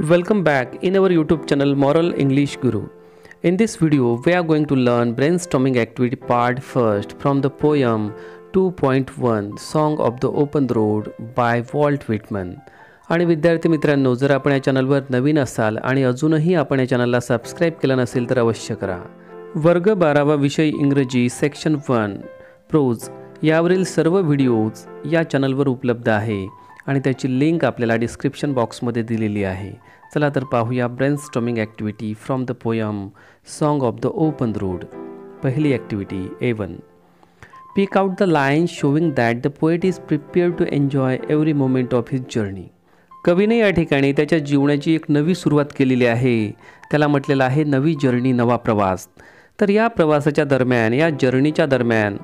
Welcome back in our YouTube channel Moral English Guru. In this video we are going to learn brainstorming activity part first from the poem 2.1 Song of the Open Road by Walt Whitman. आणि विद्यार्थी मित्रांनो, जर आपण या चॅनलवर नवीन असाल आणि अजूनही आपण या चॅनलला सबस्क्राइब केलं नसेल तर अवश्य करा. वर्ग 12वा विषय इंग्रजी सेक्शन 1 प्रोज यावरील सर्व व्हिडिओज या चॅनलवर उपलब्ध आहे आणि त्याची लिंक आपल्याला डिस्क्रिप्शन बॉक्समध्ये दिलेली आहे. चला तर पाहूया brainstorming activity from the poem song of the open road. पहिली activity A1. Pick out the lines showing that the poet is prepared to enjoy every moment of his journey. कवीने या ठिकाणी त्याच्या जीवनाची एक नवी सुरुवात केलेली आहे. त्याला म्हटलेलं आहे नवी जर्नी, नवा प्रवास. तर या प्रवासाच्या दरम्यान, या जर्नीच्या दरम्यान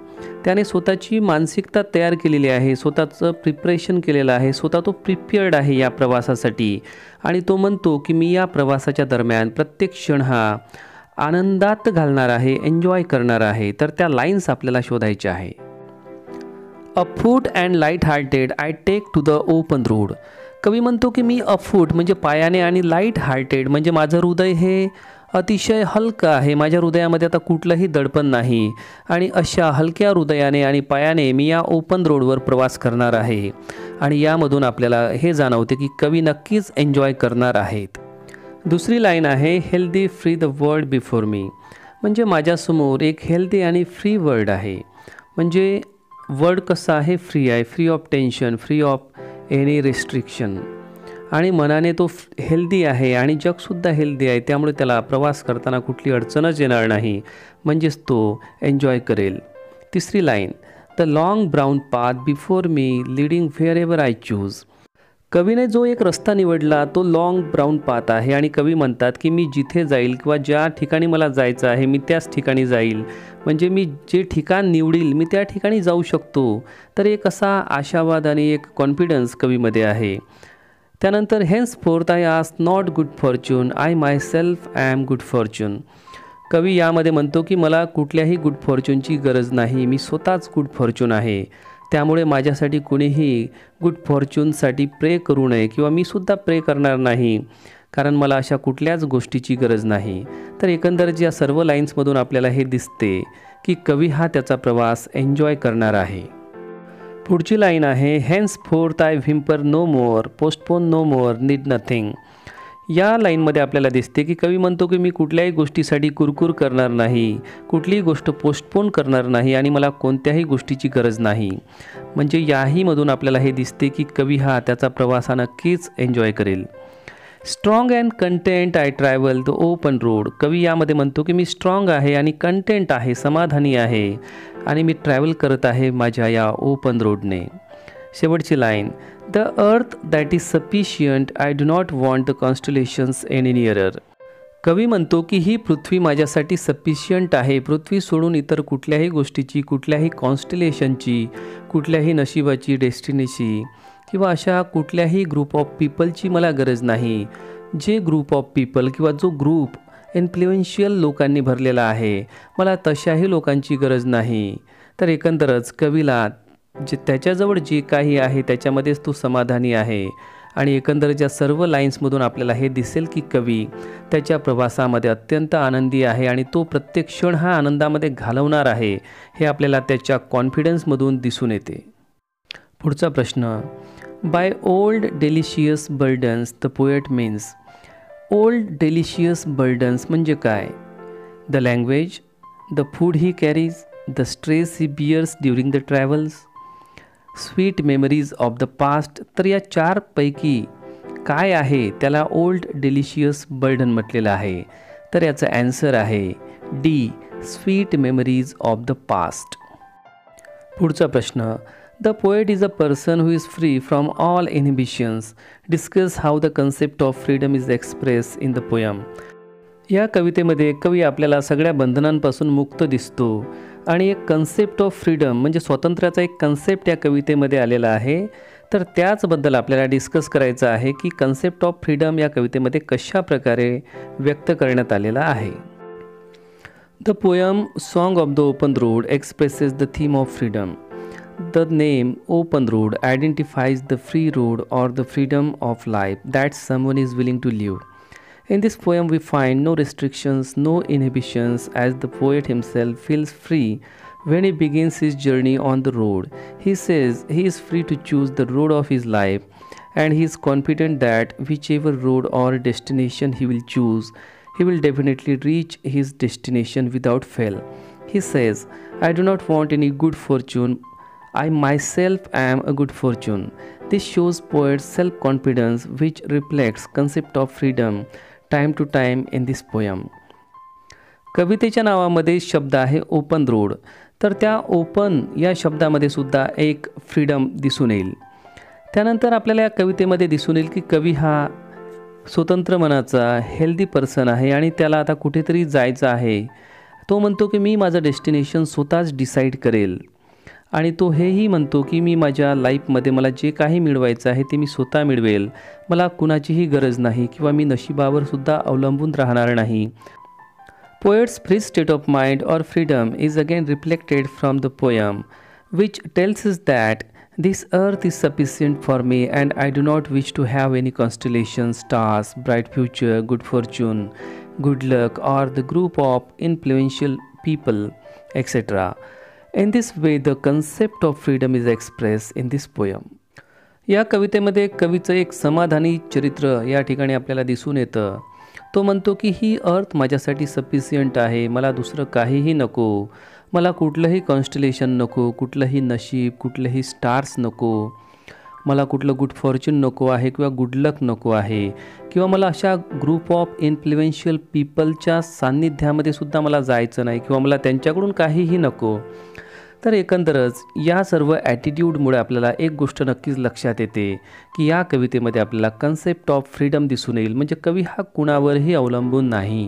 त्याने स्वतःची मानसिकता तयार केलेली आहे, स्वतःचं प्रिपरेशन केलेलं आहे, स्वतः तो प्रिपेअर्ड आहे या प्रवासासाठी. आणि तो म्हणतो की मी या प्रवासाच्या दरम्यान प्रत्येक क्षण हा आनंदात घालणार आहे, एन्जॉय करणार आहे. तर त्या लाईन्स आपल्याला शोधायच्या आहे. Afoot and light hearted I take to the open road. कवी म्हणतो की मी अफूट म्हणजे पायाने आणि लाईट हार्टेड म्हणजे माझं हृदय हे अतिशय हलकं आहे. माझ्या हृदयामध्ये आता कुठलंही दडपण नाही आणि अशा हलक्या हृदयाने आणि पायाने मी या ओपन रोडवर प्रवास करणार आहे. आणि यामधून आपल्याला हे जाणवते की कवी नक्कीच एन्जॉय करणार आहेत. दुसरी लाईन आहे healthy free the world before me. म्हणजे माझ्यासमोर एक हेल्दी आणि फ्री वर्ल्ड आहे. म्हणजे वर्ल्ड कसं आहे, फ्री आहे, free of tension, free of any restriction. आणि मनाने तो हेल्दी आहे आणि जगसुद्धा हेल्दी आहे, त्यामुळे त्याला प्रवास करताना कुठली अडचणच येणार नाही, म्हणजेच तो एन्जॉय करेल. तिसरी line the long brown path before me leading where ever I choose. कवीने जो एक रस्ता निवडला तो लाँग ब्राऊन पाथ आहे आणि कवी म्हणतात की मी जिथे जाईल किंवा ज्या ठिकाणी मला जायचं आहे मी त्याच ठिकाणी जाईल. म्हणजे मी जे ठिकाण निवडील मी त्या ठिकाणी जाऊ शकतो. तर एक असा आशावाद आणि एक कॉन्फिडन्स कवीमध्ये आहे. त्यानंतर henceforth I ask not good fortune I myself am good fortune. कवी यामध्ये म्हणतो की मला कुठल्याही गुड फॉर्च्यूनची गरज नाही, मी स्वतःच गुड फॉर्च्यून आहे. त्यामुळे माझ्यासाठी कुणीही गुड फॉर्च्यूनसाठी प्रे करू नये किंवा मी सुद्धा प्रे करणार नाही, कारण मला अशा कुठल्याच गोष्टीची गरज नाही. तर एकंदरीत या सर्व लाईन्समधून आपल्याला हे दिसते की कवी हा त्याचा प्रवास एन्जॉय करणार आहे. पुढची लाईन आहे henceforth I whimper no more postpone no more need nothing. या लाईनमध्ये आपल्याला दिसते की कवी म्हणतो की मी कुठल्याही गोष्टीसाठी कुरकुर करणार नाही, कुठलीही गोष्ट पोस्टपोन करणार नाही आणि मला कोणत्याही गोष्टीची गरज नाही. म्हणजे याहीमधून आपल्याला हे दिसते की कवी हा त्याचा प्रवास हा नक्कीच एन्जॉय करेल. Strong and content I travel the open road. कवी यामध्ये म्हणतो की मी स्ट्रॉंग आहे आणि कंटेंट आहे, समाधानी आहे आणि मी ट्रॅव्हल करत आहे माझ्या या ओपन रोडने. शेवटची line the earth that is sufficient I do not want the constellations any nearer. कवी म्हणतो की ही पृथ्वी माझ्यासाठी सफिशियंट आहे. पृथ्वी सोडून इतर कुठल्याही गोष्टीची, कुठल्याही कॉन्स्टलेशनची, कुठल्याही नशिबाची, डेस्टिनीची किंवा अशा कुठल्याही ग्रुप ऑफ पीपलची मला गरज नाही. जे ग्रुप ऑफ पीपल किंवा जो ग्रुप इन्फ्लुएन्शियल लोकांनी भरलेला आहे, मला तशाही लोकांची गरज नाही. तर एकंदरच कवीला जे त्याच्याजवळ जे काही आहे त्याच्यामध्येच तो समाधानी आहे. आणि एकंदरीत या सर्व लाईन्समधून आपल्याला हे दिसेल की कवी त्याच्या प्रवासामध्ये अत्यंत आनंदी आहे आणि तो प्रत्येक क्षण हा आनंदामध्ये घालवणार आहे, हे आपल्याला त्याच्या कॉन्फिडन्समधून दिसून येते. पुढचा प्रश्न by old delicious burdens the poet means. Old delicious burdens म्हणजे काय? The language, the food he carries, the stress he bears during the travels, sweet memories of the past. तर या चारपैकी काय आहे त्याला ओल्ड डेलिशियस बर्डन म्हटलेलं आहे? तर याचं ॲन्सर आहे D, sweet memories of the past. पुढचा प्रश्न the poet is a person who is free from all inhibitions. Discuss how the concept of freedom is express in the poem. या कवितेमध्ये कवी आपल्याला सगळ्या बंधनांपासून मुक्त दिसतो आणि एक कन्सेप्ट ऑफ फ्रीडम म्हणजे स्वातंत्र्याचा एक कन्सेप्ट या कवितेमध्ये आलेला आहे. तर त्याचबद्दल आपल्याला डिस्कस करायचं आहे की कन्सेप्ट ऑफ फ्रीडम या कवितेमध्ये कशा प्रकारे व्यक्त करण्यात आलेला आहे. The poem song of the open road expresses the theme of freedom. The name open road identifies the free road or the freedom of life that someone is willing to live. In this poem, we find no restrictions, no inhibitions, as the poet himself feels free when he begins his journey on the road. He says he is free to choose the road of his life, and he is confident that whichever road or destination he will choose, he will definitely reach his destination without fail. He says, I do not want any good fortune. I myself am a good fortune. This shows poet's self-confidence, which reflects concept of freedom time to time in this poem. कवितेच्या नावामध्ये शब्द आहे open road, तर त्या open या शब्दामध्ये सुद्धा एक फ्रीडम दिसून येईल. त्यानंतर आपल्याला या कवितेमध्ये दिसून येईल की कवी हा स्वतंत्र मनाचा हेल्दी पर्सन आहे आणि त्याला आता कुठेतरी जायचं आहे. तो म्हणतो की मी माझं डेस्टिनेशन स्वतःच डिसाईड करेल आणि तो हेही म्हणतो की मी माझ्या लाईफमध्ये मला जे काही मिळवायचं आहे ते मी स्वतः मिळवेल. मला कुणाचीही गरज नाही किंवा मी नशिबावर सुद्धा अवलंबून राहणार नाही. Poet's free state of mind or freedom is again reflected from the poem, which tells us that this earth is sufficient for me and I do not wish to have any constellations, stars, bright future, good fortune, good luck, or the group of influential people, etc. In this way, the concept of freedom is expressed in this poem. या कवितेमध्ये कवीचं एक समाधानी चरित्र या ठिकाणी आपल्याला दिसून येतं. तो म्हणतो की ही अर्थ माझ्यासाठी सफिशियंट आहे, मला दुसरं काहीही नको, मला कुठलंही कॉन्स्टलेशन नको, कुठलंही नशीब, कुठलेही स्टार्स नको, मला कुठलं गुड फॉर्च्यून नको आहे किंवा गुड लक नको आहे, किंवा मला अशा ग्रुप ऑफ इन्फ्लुएन्शियल पीपलच्या सान्निध्यामध्ये सुद्धा मला जायचं नाही किंवा मला त्यांच्याकडून काहीही नको. तर एकंदरच या सर्व ॲटिट्यूडमुळे आपल्याला एक गोष्ट नक्कीच लक्षात येते की या कवितेमध्ये आपल्याला कन्सेप्ट ऑफ फ्रीडम दिसून येईल, म्हणजे कवी हा कुणावरही अवलंबून नाही.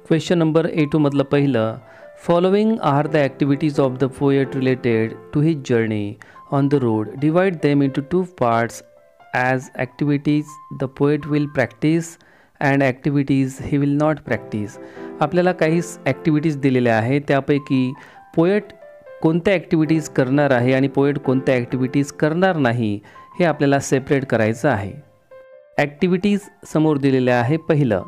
क्वेश्चन नंबर 82 मधलं पहिलं, following are the activities of the poet related to his journey on the road. Divide them into 2 parts as activities the poet will practise and activities he will not practise. आपल्याला काही activities दिलेल्या आहेत, त्यापैकी poet कोणत्या activities करणार आहे आणि poet कोणत्या ॲक्टिव्हिटीज करणार नाही हे आपल्याला सेपरेट करायचं आहे. ॲक्टिव्हिटीज समोर दिलेल्या आहे. पहिलं,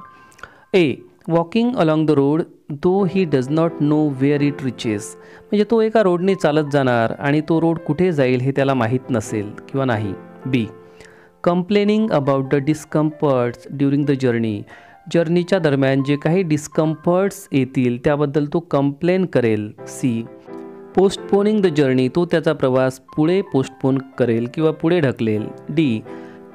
A, walking along the road though he does not know where it reaches. म्हणजे तो एका रोडने चालत जाणार आणि तो रोड कुठे जाईल हे त्याला माहीत नसेल किंवा नाही. B, complaining about the discomforts during the journey. जर्नीच्या दरम्यान जे काही डिस्कम्फर्ट्स येतील त्याबद्दल तो कंप्लेन करेल. C, postponing the journey. तो त्याचा प्रवास पुढे पोस्टपोन करेल किंवा पुढे ढकलेल. D,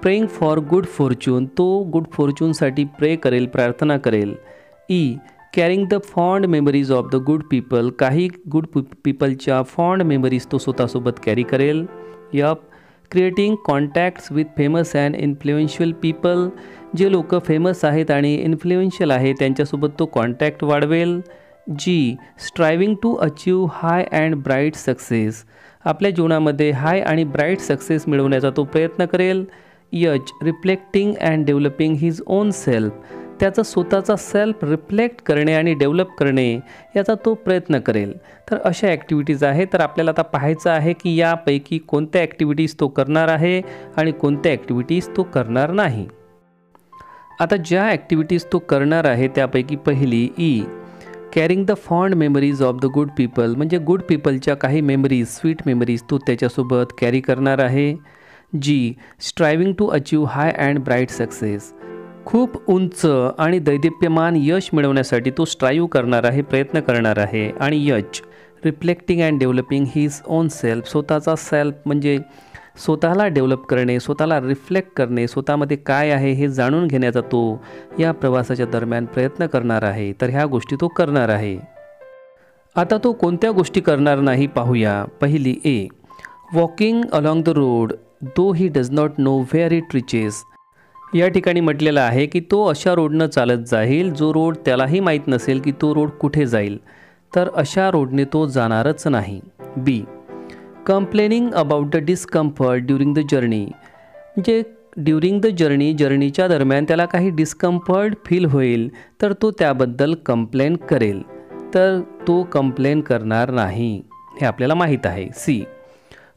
praying for good fortune. तो गुड फॉर्च्यूनसाठी प्रे करेल, प्रार्थना करेल. E, carrying the fond memories of the good people. काही गुड पीपलच्या फॉन्ड मेमरीज तो स्वतःसोबत कॅरी करेल. F, creating contacts with famous and influential people. जे लोक फेमस आहेत आणि इन्फ्लुएन्शियल आहे त्यांच्यासोबत तो कॉन्टॅक्ट वाढवेल. G, striving to achieve high and bright success. आपल्या जीवनामध्ये हाय आणि ब्राईट सक्सेस मिळवण्याचा तो प्रयत्न करेल. H, reflecting and developing his on self. त्याचा स्वतःचा सेल्फ रिफ्लेक्ट करणे आणि डेव्हलप करणे याचा तो प्रयत्न करेल. तर अशा ॲक्टिव्हिटीज आहेत. तर आपल्याला आता पाहायचं आहे की यापैकी कोणत्या ॲक्टिव्हिटीज तो करणार आहे आणि कोणत्या ॲक्टिव्हिटीज तो करणार नाही. आता ज्या ॲक्टिव्हिटीज तो करणार आहे त्यापैकी पहिली, E, carrying the fond memories of the good people. म्हणजे गुड पीपलच्या काही मेमरीज, स्वीट मेमरीज तो त्याच्यासोबत कॅरी करणार आहे. G, striving to achieve high and bright success. खूप उंच आणि दैदिप्यमान यश मिळवण्यासाठी तो स्ट्राईव्ह करणार आहे, प्रयत्न करणार आहे. आणि H, reflecting and developing his on self. स्वतःचा सेल्फ म्हणजे स्वतःला डेव्हलप करणे, स्वतःला रिफ्लेक्ट करणे, स्वतःमध्ये काय आहे हे जाणून घेण्याचा तो या प्रवासाच्या दरम्यान प्रयत्न करणार आहे. तर ह्या गोष्टी तो करणार आहे. आता तो कोणत्या गोष्टी करणार नाही पाहूया. पहिली, A, walking along the road though he does not know where it reaches. या ठिकाणी म्हटलेलं आहे की तो अशा रोडनं चालत जाईल जो रोड त्यालाही माहीत नसेल की तो रोड कुठे जाईल. तर अशा रोडने तो जाणारच नाही. B, complaining about the discomfort during the journey. म्हणजे ड्युरिंग द जर्नीच्या दरम्यान त्याला काही डिस्कम्फर्ट फील होईल तर तो त्याबद्दल कंप्लेन करेल. तर तो कंप्लेन करणार नाही हे आपल्याला माहीत आहे. सी,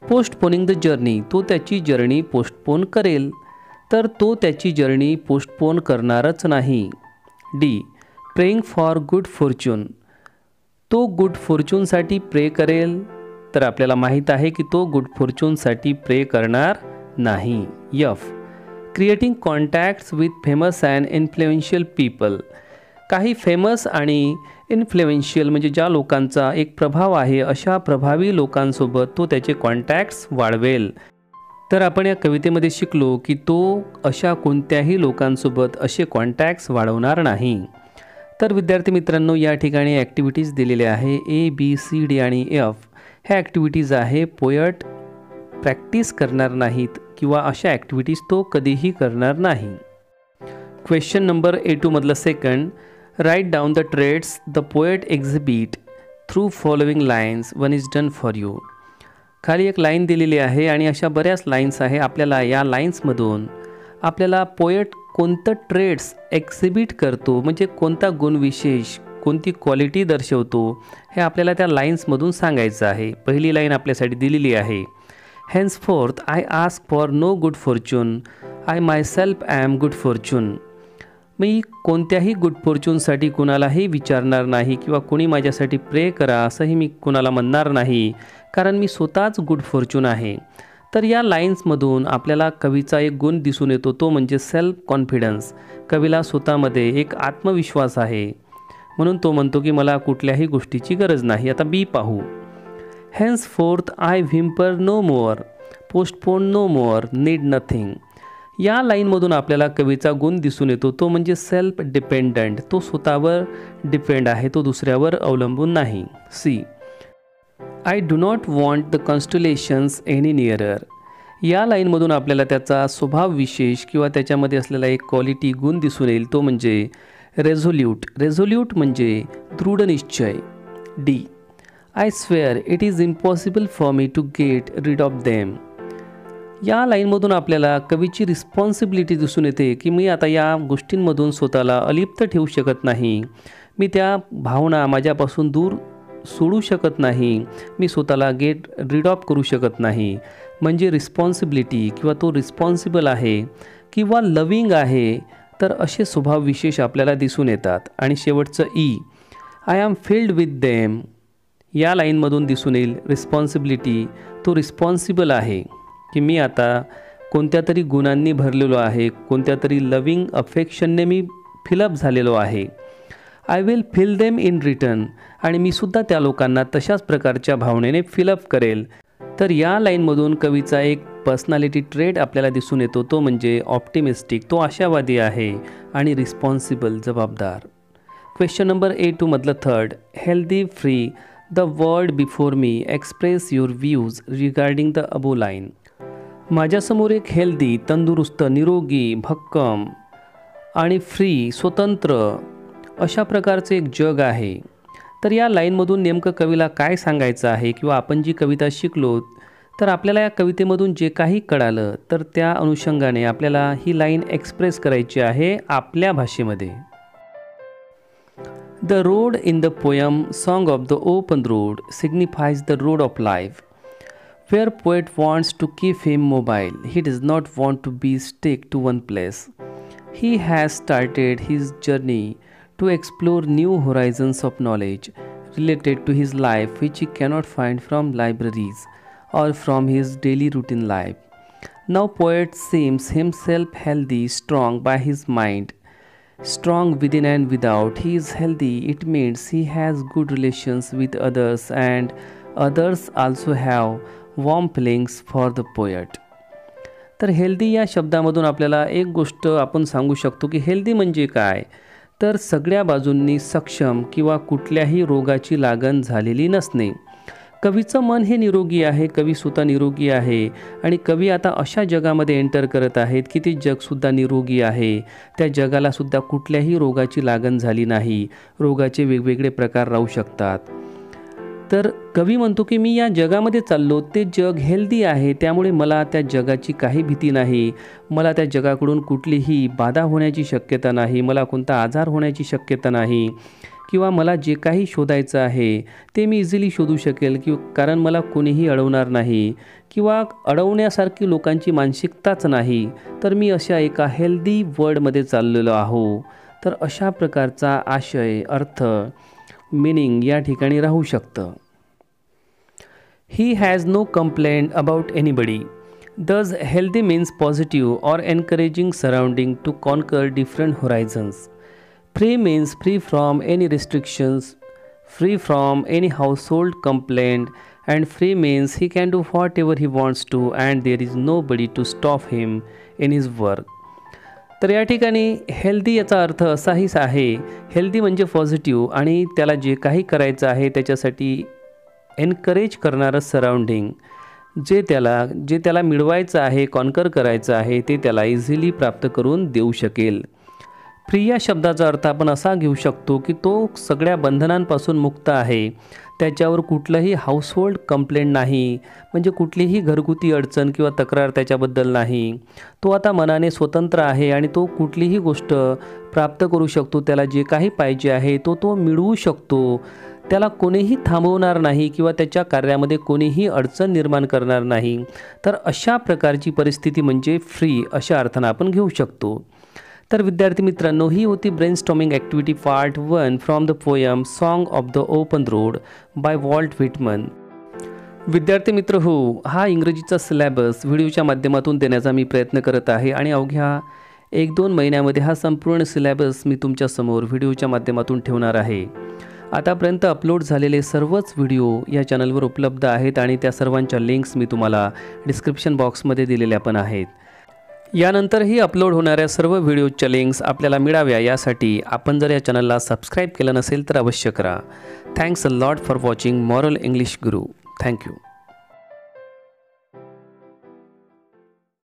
पोस्टपोनिंग द जर्नी, तो त्याची जर्नी पोस्टपोन करेल, तर तो त्याची जर्नी पोस्टपोन करणारच नाही. D. Praying for good fortune, तो गुड फॉर्च्यूनसाठी प्रे करेल, तर आपल्याला माहीत आहे की तो गुड फॉर्च्यूनसाठी प्रे करणार नाही. F. Creating contacts with famous and influential people, काही फेमस आणि इन्फ्लुएन्शियल म्हणजे ज्या लोकांचा एक प्रभाव आहे अशा प्रभावी लोकांसोबत तो त्याचे कॉन्टॅक्ट्स वाढवेल. तर आपण या कवितेमध्ये शिकलो की तो अशा कोणत्याही लोकांसोबत असे कॉन्टॅक्ट्स वाढवणार नाही. तर विद्यार्थी मित्रांनो, या ठिकाणी ॲक्टिव्हिटीज दिलेल्या आहे ए, बी, सी, डी आणि एफ. ह्या ॲक्टिव्हिटीज आहे. पोएट प्रॅक्टिस करणार नाहीत किंवा अशा ॲक्टिव्हिटीज तो कधीही करणार नाही. क्वेश्चन नंबर A2 मधलं second. Write down the traits the poet exhibit through following lines. One is done for you. खाली एक लाईन दिलेली आहे आणि अशा बऱ्याच लाईन्स आहे. आपल्याला या लाईन्समधून आपल्याला पोएट कोणतं ट्रेड्स एक्झिबिट करतो म्हणजे कोणता गुणविशेष, कोणती क्वालिटी दर्शवतो हे आपल्याला त्या लाईन्समधून सांगायचं आहे. पहिली लाईन आपल्यासाठी दिलेली आहे. Henceforth I ask for no good fortune, I myself am good fortune. मी कोणत्याही गुड फॉर्च्यूनसाठी कुणालाही विचारणार नाही किंवा कोणी माझ्यासाठी प्रे करा असंही मी कुणाला म्हणणार नाही, कारण मी स्वतःच गुड फॉर्च्यून आहे. तर या लाईन्समधून आपल्याला कवीचा एक गुण दिसून येतो, तो म्हणजे सेल्फ कॉन्फिडन्स. कवीला स्वतःमध्ये एक आत्मविश्वास आहे, म्हणून तो म्हणतो की मला कुठल्याही गोष्टीची गरज नाही. आता बी पाहू. Henceforth I whimper no more, postpone no more, need nothing. या लाईनमधून आपल्याला कवीचा गुण दिसून येतो, तो म्हणजे सेल्फ डिपेंडंट. तो स्वतःवर डिपेंड आहे, तो दुसऱ्यावर अवलंबून नाही. C. I do not want the constellations any nearer. या लाईनमधून आपल्याला त्याचा स्वभाव विशेष किंवा त्याच्यामध्ये असलेला एक क्वालिटी गुण दिसून येईल, तो म्हणजे रेझोल्यूट. रेझोल्यूट म्हणजे दृढ निश्चय. D. I swear it is impossible for me to get rid of them. या लाईनमधून आपल्याला कवीची रिस्पॉन्सिबिलिटी दिसून येते की मी आता या गोष्टींमधून स्वतःला अलिप्त ठेवू शकत नाही, मी त्या भावना माझ्यापासून दूर सोडू शकत नाही, मी स्वतःला गेट रीड ऑफ करू शकत नाही. म्हणजे रिस्पॉन्सिबिलिटी किंवा तो रिस्पॉन्सिबल आहे किंवा लविंग आहे, तर असे स्वभाव विशेष आपल्याला दिसून येतात. आणि शेवटचं E. I am filled with them. या लाईनमधून दिसून येईल रिस्पॉन्सिबिलिटी, तो रिस्पॉन्सिबल आहे की मी आता कोणत्या तरी गुणांनी भरलेलो आहे, कोणत्या तरी लविंग अफेक्शनने मी फिलअप झालेलो आहे. I will fill them in return. आणि मी सुद्धा त्या लोकांना तशाच प्रकारच्या भावनेने फिलअप करेल. तर या लाईनमधून कवीचा एक पर्सनॅलिटी ट्रेट आपल्याला दिसून येतो, तो म्हणजे ऑप्टिमिस्टिक. तो आशावादी आहे आणि रिस्पॉन्सिबल, जबाबदार. क्वेश्चन नंबर A2 मधलं third. Healthy free the world before me, express your views regarding the above line. माझ्यासमोर एक हेल्दी, तंदुरुस्त, निरोगी, भक्कम आणि फ्री, स्वतंत्र अशा प्रकारचे एक जग आहे. तर या लाईनमधून नेमकं कवीला काय सांगायचं आहे किंवा आपण जी कविता शिकलो, तर आपल्याला या कवितेमधून जे काही कळालं तर त्या अनुषंगाने आपल्याला ही लाईन एक्सप्रेस करायची आहे आपल्या भाषेमध्ये. The road in the poem song of the open road signifies the road of life. Where poet wants to keep him mobile, he does not want to be stick to one place. He has started his journey to explore new horizons of knowledge related to his life which he cannot find from libraries or from his daily routine life. Now poet seems himself healthy, strong by his mind, strong within and without. He is healthy, it means he has good relations with others and others also have warm feelings for the poet. तर healthy या शब्दामधून आपल्याला एक गोष्ट आपण सांगू शकतो की हेल्दी म्हणजे काय, तर सगळ्या बाजूंनी सक्षम किंवा कुठल्याही रोगाची लागण झालेली नसणे. कवीचं मन हे निरोगी आहे, कवी स्वतः निरोगी आहे आणि कवी आता अशा जगामध्ये एंटर करत आहेत की ते जगसुद्धा निरोगी आहे. त्या जगालासुद्धा कुठल्याही रोगाची लागण झाली नाही, रोगाचे वेगवेगळे प्रकार राहू शकतात. तर कवी म्हणतो की मी या जगामध्ये चाललो, ते जग हेल्दी आहे, त्यामुळे मला त्या जगाची काही भीती नाही, मला त्या जगाकडून कुठलीही बाधा होण्याची शक्यता नाही, मला कोणता आजार होण्याची शक्यता नाही. किंवा मला जे काही शोधायचं आहे ते मी इझिली शोधू शकेल कारण मला कोणीही अडवणार नाही किंवा अडवण्यासारखी लोकांची मानसिकताच नाही, तर मी अशा एका हेल्दी वर्ल्डमध्ये चाललेलो आहो. तर अशा प्रकारचा आशय, अर्थ, मीनिंग या ठिकाणी राहू शकतं. He has no complaint about anybody. Thus, healthy means positive or encouraging surrounding to conquer different horizons. Free means free from any restrictions, free from any household complaint, and free means he can do whatever he wants to and there is nobody to stop him in his work. तर या ठिकाणी healthy याचा अर्थ असाहीच आहे. Healthy म्हणजे positive आणि त्याला जे काही करायचं आहे त्याच्यासाठी एनकरेज करणारं सराउंडिंग, जे त्याला मिळवायचं आहे, कॉन्कर करायचं आहे ते त्याला इझिली प्राप्त करून देऊ शकेल. फ्री या शब्दाचा अर्थ आपण असा घेऊ शकतो की तो सगळ्या बंधनांपासून मुक्त आहे. त्याच्यावर कुठलंही हाऊसहोल्ड कंप्लेंट नाही, म्हणजे कुठलीही घरगुती अडचण किंवा तक्रार त्याच्याबद्दल नाही. तो आता मनाने स्वतंत्र आहे आणि तो कुठलीही गोष्ट प्राप्त करू शकतो. त्याला जे काही पाहिजे आहे तो मिळवू शकतो. त्याला कोणीही थांबवणार नाही किंवा त्याच्या कार्यामध्ये कोणीही अडचण निर्माण करणार नाही. तर अशा प्रकारची परिस्थिती म्हणजे फ्री अशा अर्थानं आपण घेऊ शकतो. तर विद्यार्थी मित्रांनो, ही होती brainstorming activity part 1 from the poem song of the open road by Walt Whitman. विद्यार्थी मित्र हो, हा इंग्रजीचा सिलेबस व्हिडिओच्या माध्यमातून देण्याचा मी प्रयत्न करत आहे आणि अवघ्या 1-2 महिन्यामध्ये हा संपूर्ण सिलेबस मी तुमच्यासमोर व्हिडिओच्या माध्यमातून ठेवणार आहे. आतापर्यंत अपलोड झालेले सर्वच व्हिडिओ या चॅनलवर उपलब्ध आहेत आणि त्या सर्वांच्या लिंक्स मी तुम्हाला डिस्क्रिप्शन बॉक्समध्ये दिलेल्या पण आहेत. यानंतरही अपलोड होणाऱ्या सर्व व्हिडिओच्या लिंक्स आपल्याला मिळाव्या यासाठी आपण जर या चॅनलला सबस्क्राईब केलं नसेल तर अवश्य करा. Thanks a lot for watching moral English Guru. Thank you.